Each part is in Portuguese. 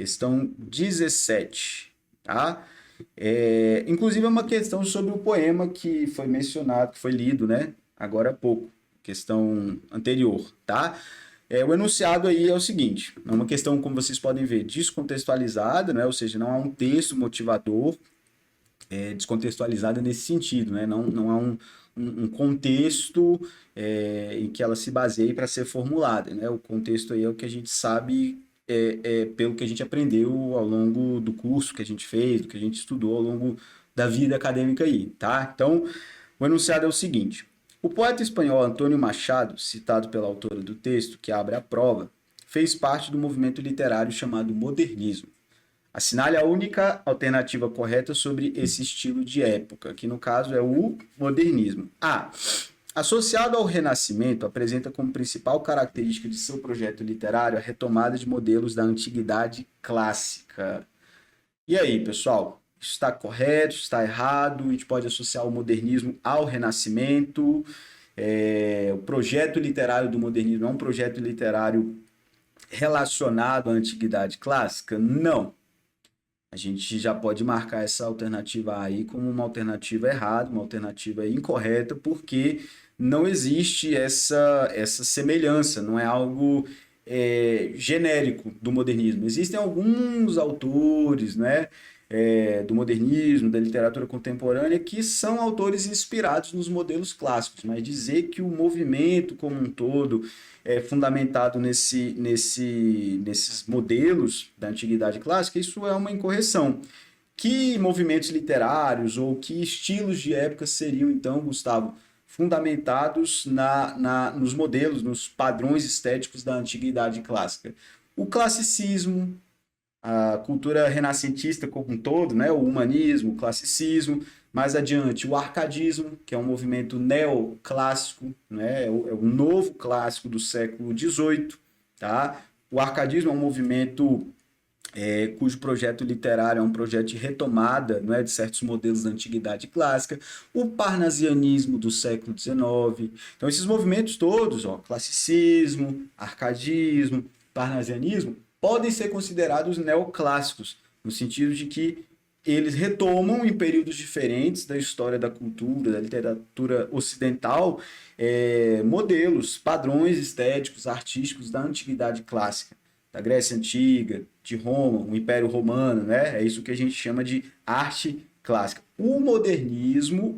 questão 17, tá? Inclusive é uma questão sobre o poema que foi mencionado, que foi lido, né? Agora há pouco, questão anterior, tá? O enunciado aí é o seguinte, é uma questão, como vocês podem ver, descontextualizada, né? Ou seja, não há um texto motivador descontextualizada nesse sentido, né? Não há um contexto em que ela se baseie para ser formulada, né? O contexto aí é o que a gente sabe pelo que a gente aprendeu ao longo do curso que a gente fez, do que a gente estudou ao longo da vida acadêmica aí, tá? Então, o enunciado é o seguinte: o poeta espanhol Antônio Machado, citado pela autora do texto que abre a prova, fez parte do movimento literário chamado modernismo. Assinale a única alternativa correta sobre esse estilo de época, que no caso é o modernismo. A. Associado ao Renascimento, apresenta como principal característica de seu projeto literário a retomada de modelos da antiguidade clássica. E aí, pessoal? Está correto? Está errado? A gente pode associar o modernismo ao Renascimento. O projeto literário do modernismo é um projeto literário relacionado à antiguidade clássica? Não. A gente já pode marcar essa alternativa aí como uma alternativa errada, uma alternativa incorreta, porque não existe essa semelhança, não é algo genérico do modernismo. Existem alguns autores, né, do modernismo, da literatura contemporânea, que são autores inspirados nos modelos clássicos, mas dizer que o movimento como um todo é fundamentado nesses modelos da antiguidade clássica, isso é uma incorreção. Que movimentos literários ou que estilos de época seriam, então, Gustavo, fundamentados nos modelos, nos padrões estéticos da antiguidade clássica? O classicismo, a cultura renascentista como um todo, né? O humanismo, o classicismo, mais adiante o arcadismo, que é um movimento neoclássico, né? É o novo clássico do século XVIII, tá? O arcadismo é um movimento cujo projeto literário é um projeto de retomada, não é, de certos modelos da antiguidade clássica, o parnasianismo do século XIX. Então, esses movimentos todos, ó, classicismo, arcadismo, parnasianismo, podem ser considerados neoclássicos, no sentido de que eles retomam em períodos diferentes da história da cultura, da literatura ocidental, modelos, padrões estéticos, artísticos da antiguidade clássica, da Grécia Antiga, de Roma, o Império Romano, né? É isso que a gente chama de arte clássica. O modernismo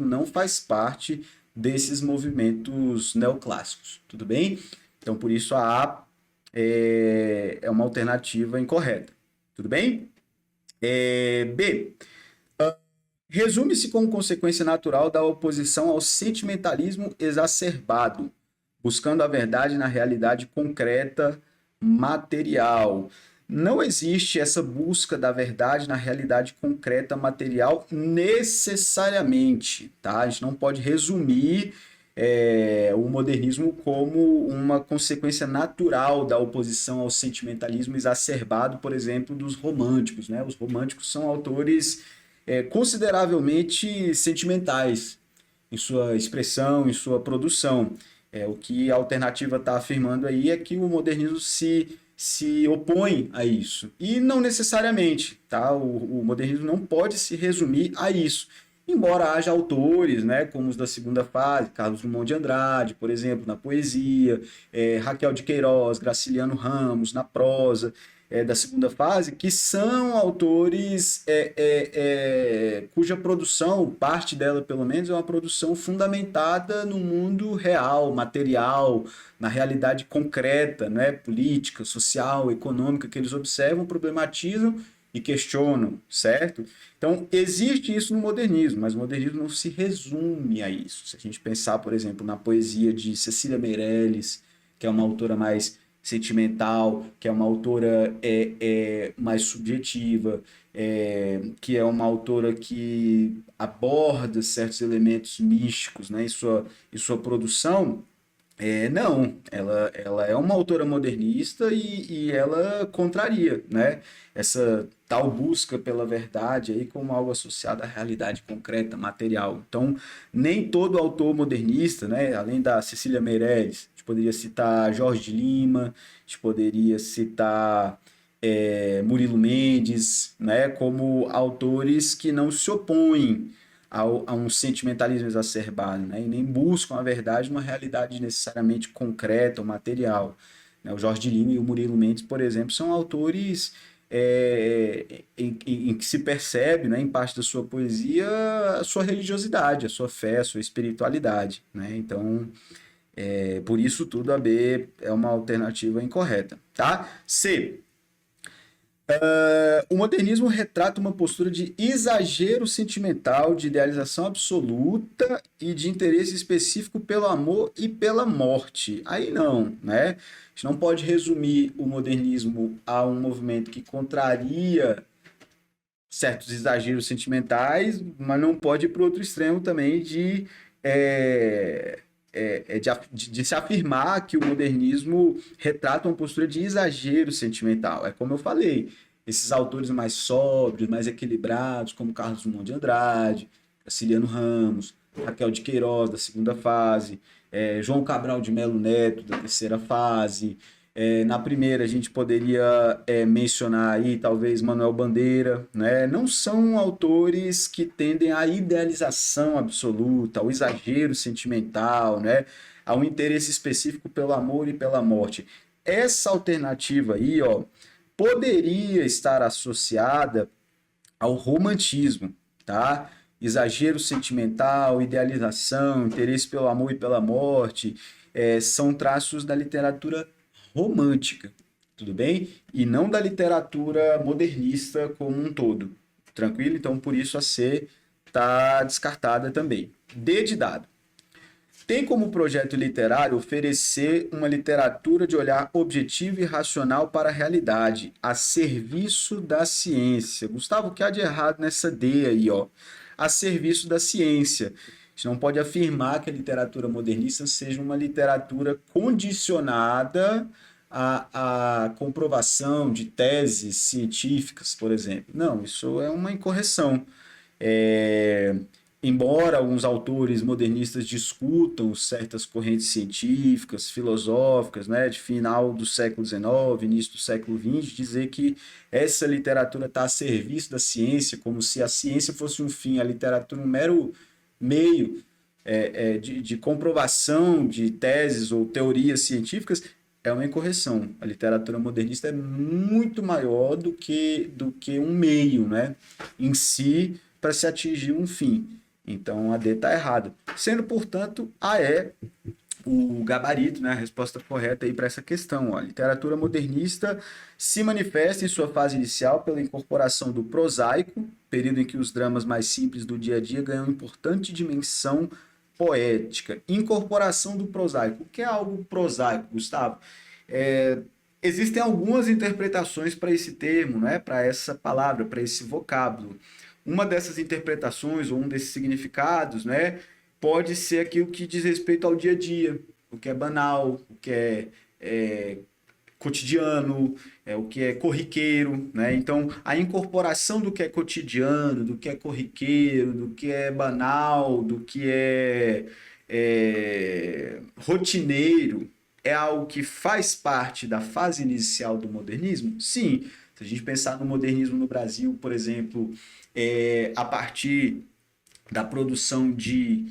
não faz parte desses movimentos neoclássicos, tudo bem? Então, por isso a A é uma alternativa incorreta, tudo bem? B. Resume-se como consequência natural da oposição ao sentimentalismo exacerbado, buscando a verdade na realidade concreta material. Não existe essa busca da verdade na realidade concreta material necessariamente, tá? A gente não pode resumir o modernismo como uma consequência natural da oposição ao sentimentalismo exacerbado, por exemplo, dos românticos, né? Os românticos são autores consideravelmente sentimentais em sua expressão, em sua produção. O que a alternativa está afirmando aí é que o modernismo se opõe a isso. E não necessariamente, tá? O modernismo não pode se resumir a isso. Embora haja autores, né, como os da segunda fase, Carlos Drummond de Andrade, por exemplo, na poesia, Raquel de Queiroz, Graciliano Ramos, na prosa, da segunda fase, que são autores cuja produção, parte dela pelo menos, é uma produção fundamentada no mundo real, material, na realidade concreta, né, política, social, econômica, que eles observam, problematizam e questionam, certo? Então, existe isso no modernismo, mas o modernismo não se resume a isso. Se a gente pensar, por exemplo, na poesia de Cecília Meirelles, que é uma autora mais sentimental, que é uma autora mais subjetiva, que é uma autora que aborda certos elementos místicos, né, em sua produção, não, ela é uma autora modernista e ela contraria, né, essa tal busca pela verdade aí como algo associado à realidade concreta, material. Então, nem todo autor modernista, né, além da Cecília Meirelles, a gente poderia citar Jorge de Lima, a gente poderia citar Murilo Mendes, né, como autores que não se opõem a um sentimentalismo exacerbado, né, e nem buscam a verdade numa realidade necessariamente concreta ou material. Né? O Jorge Lima e o Murilo Mendes, por exemplo, são autores em que se percebe, né, em parte da sua poesia, a sua religiosidade, a sua fé, a sua espiritualidade. Né? Então, por isso tudo, a B é uma alternativa incorreta. Tá? C. O modernismo retrata uma postura de exagero sentimental, de idealização absoluta e de interesse específico pelo amor e pela morte. Aí não, né? A gente não pode resumir o modernismo a um movimento que contraria certos exageros sentimentais, mas não pode ir para o outro extremo também é, de se afirmar que o modernismo retrata uma postura de exagero sentimental. É como eu falei, esses autores mais sóbrios, mais equilibrados, como Carlos Drummond de Andrade, Graciliano Ramos, Raquel de Queiroz, da segunda fase, João Cabral de Melo Neto, da terceira fase. Na primeira, a gente poderia mencionar aí, talvez, Manuel Bandeira, né? Não são autores que tendem à idealização absoluta, ao exagero sentimental, né? A um interesse específico pelo amor e pela morte. Essa alternativa aí, ó, poderia estar associada ao romantismo, tá? Exagero sentimental, idealização, interesse pelo amor e pela morte, são traços da literatura romântica, tudo bem? E não da literatura modernista como um todo, tranquilo? Então, por isso a C está descartada também. D de dado. Tem como projeto literário oferecer uma literatura de olhar objetivo e racional para a realidade, a serviço da ciência. Gustavo, o que há de errado nessa D aí, ó? A serviço da ciência. A gente não pode afirmar que a literatura modernista seja uma literatura condicionada à comprovação de teses científicas, por exemplo. Não, isso é uma incorreção. É, Embora alguns autores modernistas discutam certas correntes científicas, filosóficas, né, de final do século XIX, início do século XX, dizer que essa literatura está a serviço da ciência, como se a ciência fosse um fim, a literatura um mero meio de comprovação de teses ou teorias científicas, é uma incorreção. A literatura modernista é muito maior do que um meio, né, em si, para se atingir um fim. Então a D está errada. Sendo, portanto, A é o gabarito, né, a resposta correta aí para essa questão. Ó. A literatura modernista se manifesta em sua fase inicial pela incorporação do prosaico, período em que os dramas mais simples do dia a dia ganham importante dimensão poética. Incorporação do prosaico. O que é algo prosaico, Gustavo? Existem algumas interpretações para esse termo, né, para essa palavra, para esse vocábulo. Uma dessas interpretações ou um desses significados, né, pode ser aquilo que diz respeito ao dia a dia, o que é banal, o que é cotidiano, o que é corriqueiro, né? Então, a incorporação do que é cotidiano, do que é corriqueiro, do que é banal, do que é rotineiro, é algo que faz parte da fase inicial do modernismo? Sim. Se a gente pensar no modernismo no Brasil, por exemplo, a partir da produção de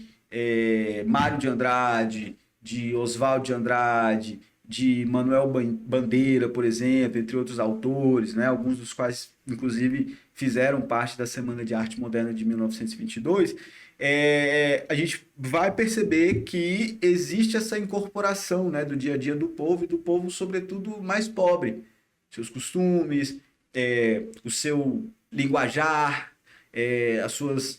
Mário de Andrade, de Oswald de Andrade, de Manuel Bandeira, por exemplo, entre outros autores, né, alguns dos quais, inclusive, fizeram parte da Semana de Arte Moderna de 1922, a gente vai perceber que existe essa incorporação, né, do dia a dia do povo, e do povo, sobretudo, mais pobre. Seus costumes, o seu linguajar, as suas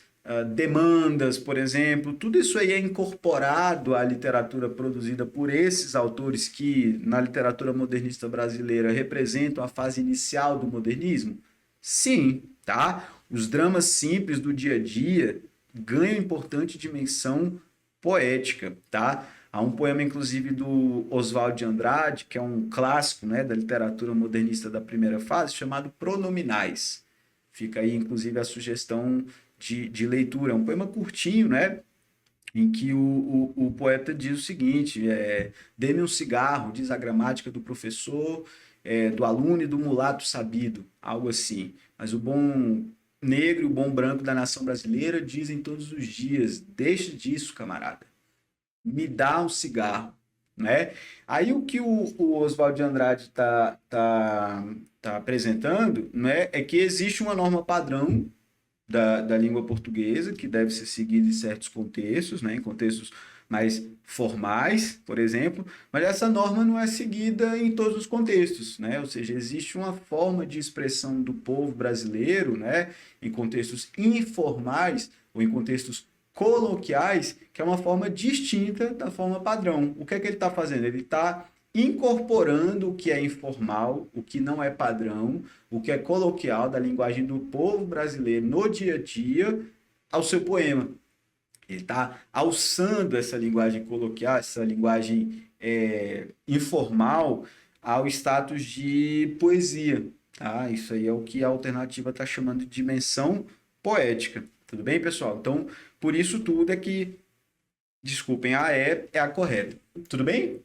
demandas, por exemplo, tudo isso aí é incorporado à literatura produzida por esses autores que, na literatura modernista brasileira, representam a fase inicial do modernismo? Sim, tá? Os dramas simples do dia a dia ganham importante dimensão poética, tá? Há um poema, inclusive, do Oswald de Andrade, que é um clássico, né, da literatura modernista da primeira fase, chamado Pronominais. Fica aí, inclusive, a sugestão de leitura. É um poema curtinho, né? Em que o poeta diz o seguinte: dê-me um cigarro, diz a gramática do professor, do aluno e do mulato sabido, algo assim. Mas o bom negro e o bom branco da nação brasileira dizem todos os dias: deixa disso, camarada, me dá um cigarro, né? Aí o que o Oswald de Andrade tá apresentando, né, é que existe uma norma padrão da língua portuguesa, que deve ser seguida em certos contextos, né, em contextos mais formais, por exemplo, mas essa norma não é seguida em todos os contextos, né? Ou seja, existe uma forma de expressão do povo brasileiro, né, em contextos informais ou em contextos coloquiais, que é uma forma distinta da forma padrão. O que é que ele está fazendo? Ele está incorporando o que é informal, o que não é padrão, o que é coloquial da linguagem do povo brasileiro no dia a dia ao seu poema. Ele está alçando essa linguagem coloquial, essa linguagem informal, ao status de poesia. Tá? Isso aí é o que a alternativa está chamando de dimensão poética. Tudo bem, pessoal? Então, por isso tudo é que, desculpem, a é a correta. Tudo bem?